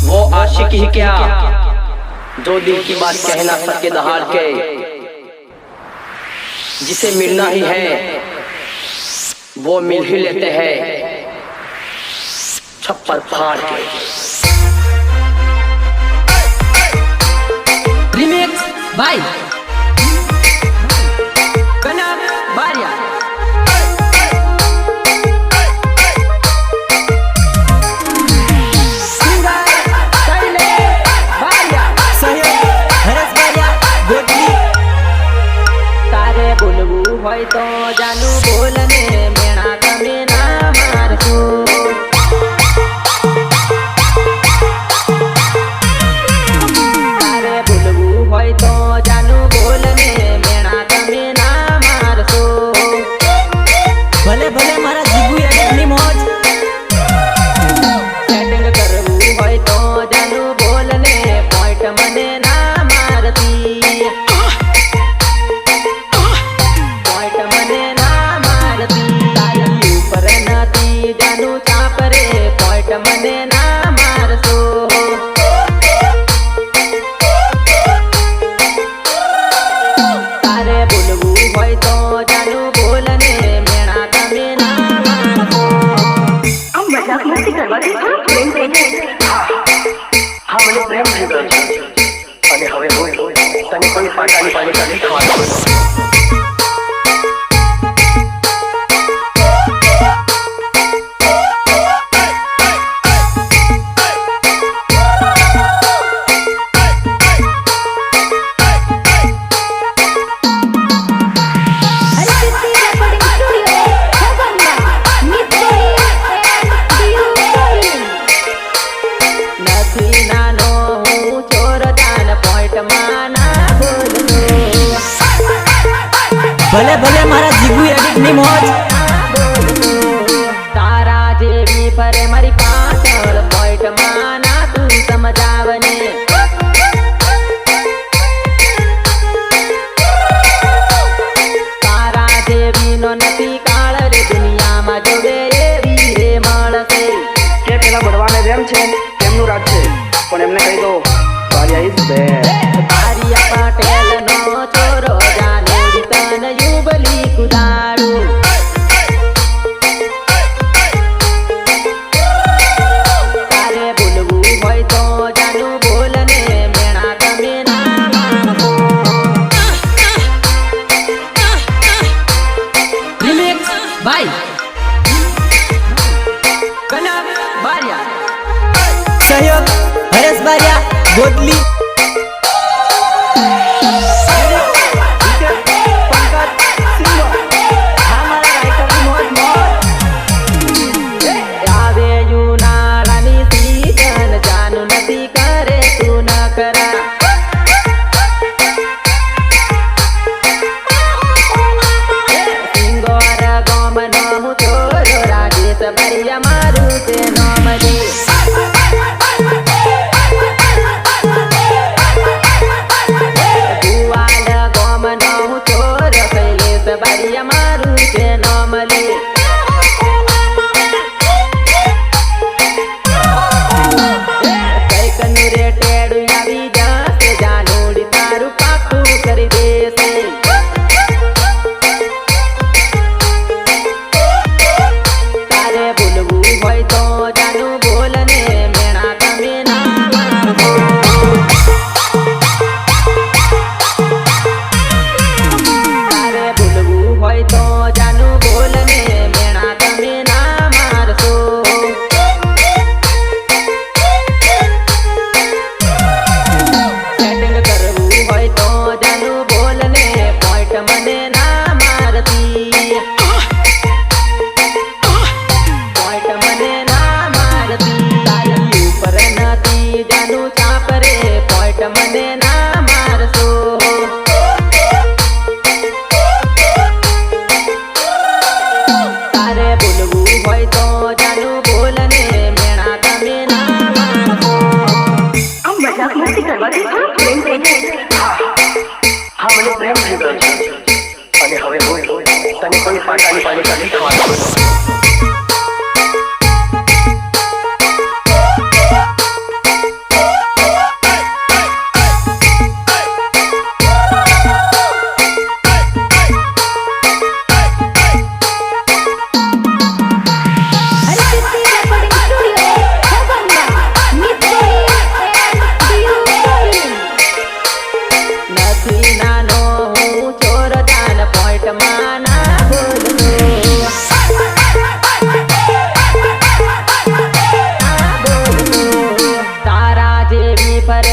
वो आशिक ही क्या जो दिल की बात कह ना सके दहाड़ के, जिसे मिलना ही है वो मिल ही लेते हैं छप्पर फाड़ के। रिमिक्स बाय कनक बारिया। હોય તો જાનુ બોલને મેણા તમે ના મારશો, તારે બોલવું હોય તો જાનુ બોલને મેણા તમે ના મારશો। ભલે ભલે મારા જીગુ એડની મોજ, સેટિંગ કરવું હોય તો જાનુ બોલને પોઈન્ટ મને ના મારતી, મને ના મારશો। તારે બોલવું હોય તો જાનુ બોલને મેણા તમે ના મારશો। આમ મજાક નથી કરવાની, પ્રેમ થઈ જાય। હા મને પ્રેમ થઈ ગયો છે અને હવે હું તને કોઈ પાટાની પાણી નથી ખાવાનું। ભલે ભલે મારા જીગુ એડિટની મોજ, તારા જેવી ફરે મારી પાછળ પોઈન્ટમાં ના તું સમજાવને, તારા જેવી નો નથી કાળ રે દુનિયામાં જોડે એવી રે મળશે। કે પેલા બળવાને જેમ છે તેમનું રાજ છે, પણ એમને કહી દો બારિયા ઇઝ બેસ્ટ। બારિયા પટેલ નો છોરો જાને તન યુબલી કુદાડું, તારે બોલવું હોય તો જાનુ બોલને મેણા તમે ના મારશો। રિમિક્સ બાય કનક બારિયા, સહયોગ હરેશ બારિયા ગોદલી। મારું તે નોમરી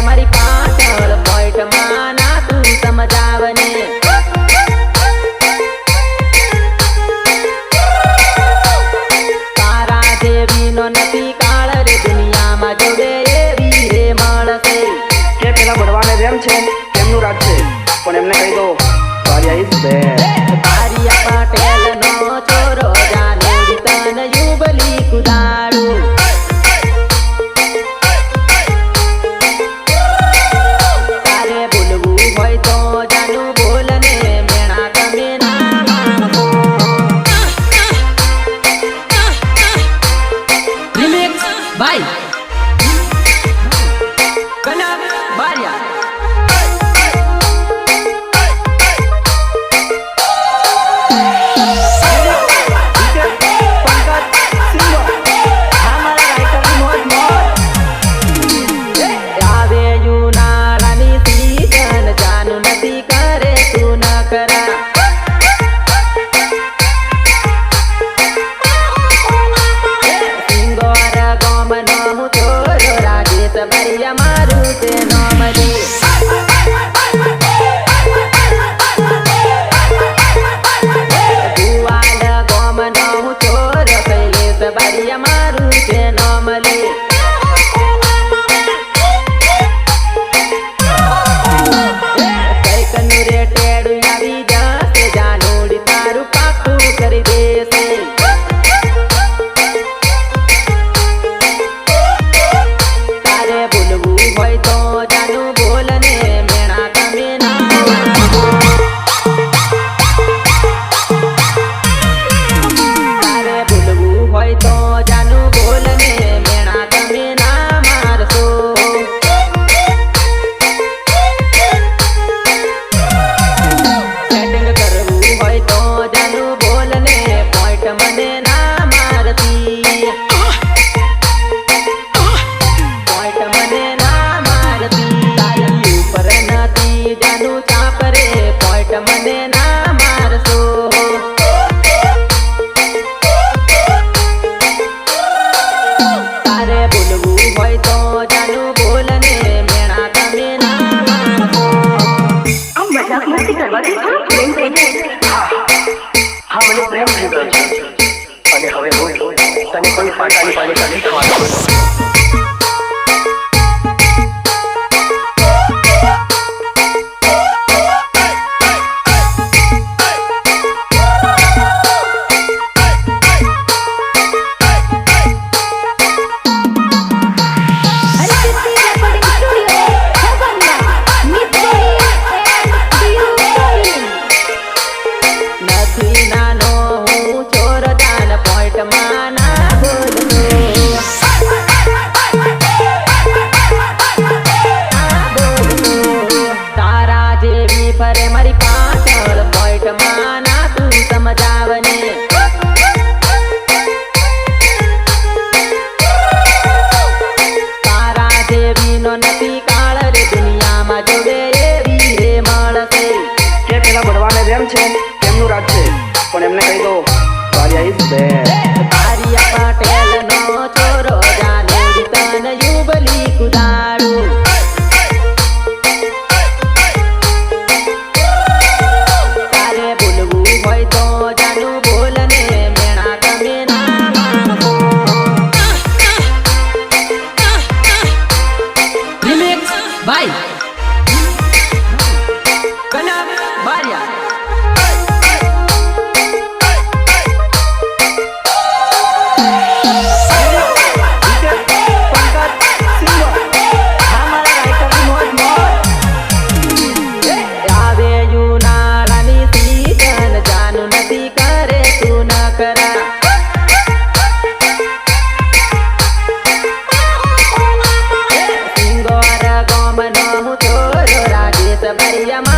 મારી પાછળ પોઈન્ટમાં ના તું સમજાવને તારા જેવીનો નથી કાળ રે દુનિયામાં જોડે એવી રે મળશે કે પેલા બળવાને જેમ છે તેમનું રાજ છે પણ એમને કહી દો ભાર્યા ઇઝ બેડ તારિયા પટેલનો છોરો જાને તન યુબલી કુદાડું તારે બોલવું હોય તો જાનું બોલને મેણા તમે ના માનો રિમિક્સ ભાઈ કના બારિયા હા મને પ્રેમ થઈ ગયો છે અને હવે હું તને કોઈ પાટાની પાણી નથી ખાવાનું છે તેમનું રાજ છે પણ એમને કહી દો ભાર્યા ઇઝ બેડ તારિયા પટેલનો છોરો જાને તન યુબલી કુદાડું તારે બોલવું હોય તો જાનું બોલને મેણા તમે ના માનો રિમિક્સ ભાઈ કના બારિયા Maria